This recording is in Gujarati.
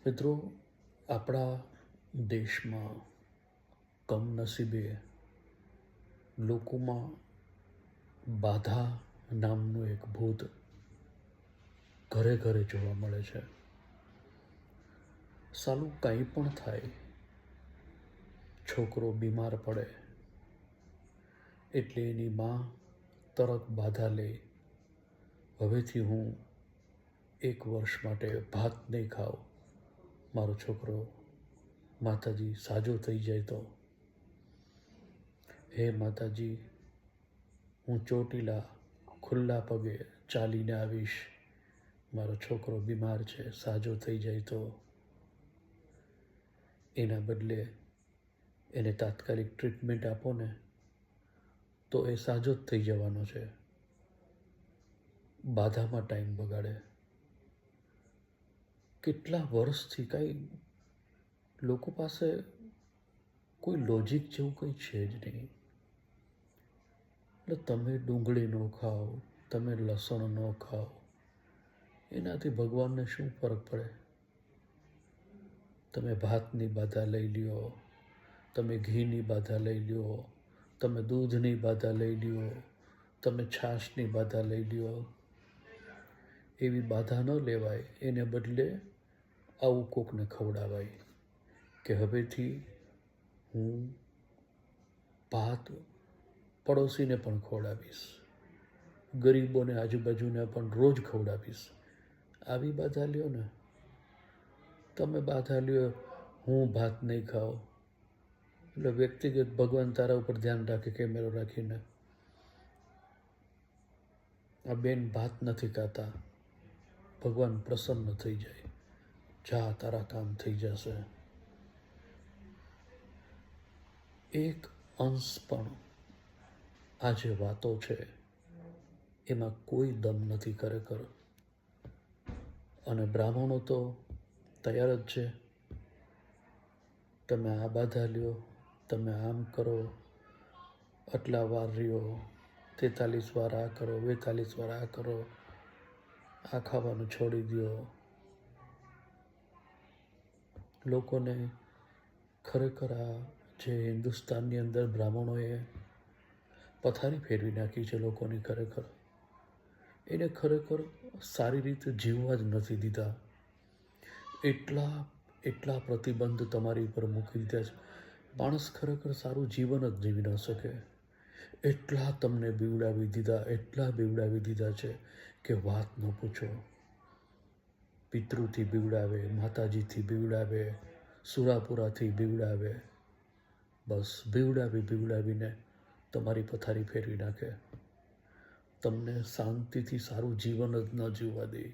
મિત્રો, આપણા દેશમાં કમનસીબે લોકોમાં બાધા નામનું એક ભૂત ઘરે ઘરે જોવા મળે છે. સાલું કંઈ પણ થાય, છોકરો બીમાર પડે એટલે એની માં તરત બાધા લે, હવેથી હું 1 વર્ષ માટે ભાત નહીં ખાઉં, મારો છોકરો માતાજી સાજો થઈ જાય તો. હે માતાજી, હું ચોટીલા ખુલ્લા પગે ચાલીને આવીશ, મારો છોકરો બીમાર છે, સાજો થઈ જાય તો. એના બદલે એને તાત્કાલિક ટ્રીટમેન્ટ આપો ને, તો એ સાજો જ થઈ જવાનો છે. બાધામાં ટાઈમ બગાડે. કેટલા વર્ષથી કાંઈ લોકો પાસે કોઈ લોજિક જેવું કંઈ છે જ નહીં. એટલે તમે ડુંગળી ન ખાઓ, તમે લસણ ન ખાઓ, એનાથી ભગવાનને શું ફરક પડે? તમે ભાતની બાધા લઈ લ્યો, તમે ઘીની બાધા લઈ લ્યો, તમે દૂધની બાધા લઈ લ્યો, તમે છાશની બાધા લઈ લ્યો. એવી બાધા ન લેવાય. એને બદલે આવું કોકને ખવડાવાય કે હવેથી હું ભાત પડોશીને પણ ખવડાવીશ, ગરીબોને આજુબાજુને પણ રોજ ખવડાવીશ. આવી બાધા લ્યો ને. તમે બાધા લ્યો હું ભાત નહીં ખાઉં, એટલે વ્યક્તિગત ભગવાન તારા ઉપર ધ્યાન રાખે કેમેરો રાખીને. આ બેન ભાત નથી ખાતા, ભગવાન પ્રસન્ન થઈ જાય, જા તારા કામ થઈ જશે. એક અંશ પણ આ જે વાતો છે એમાં કોઈ દમ નથી ખરેખર. અને બ્રાહ્મણો તો તૈયાર જ છે. તમે આ બાધા લ્યો, તમે આમ કરો, આટલા વાર રહ્યો, 43 વાર આ કરો, 42 વાર આ કરો, આ ખાવાનું છોડી દો. લોકોને ખરેખર આ જે હિન્દુસ્તાનની અંદર બ્રાહ્મણોએ પથારી ફેરવી નાખી છે લોકોની, ખરેખર એને ખરેખર સારી રીતે જીવવા જ નથી દીધા. એટલા પ્રતિબંધ તમારી ઉપર મૂકી દીધા છે. માણસ ખરેખર સારું જીવન જ જીવી ન શકે. એટલા તમને બીવડાવી દીધા, એટલા બીવડાવી દીધા છે કે વાત ન પૂછો. પિતૃથી બીવડાવે, માતાજીથી બીવડાવે, સુરાપુરાથી બીવડાવે. બસ બીવડાવીને તમારી પથારી ફેરવી નાખે. તમને શાંતિથી સારું જીવન જ ન જીવવા દે.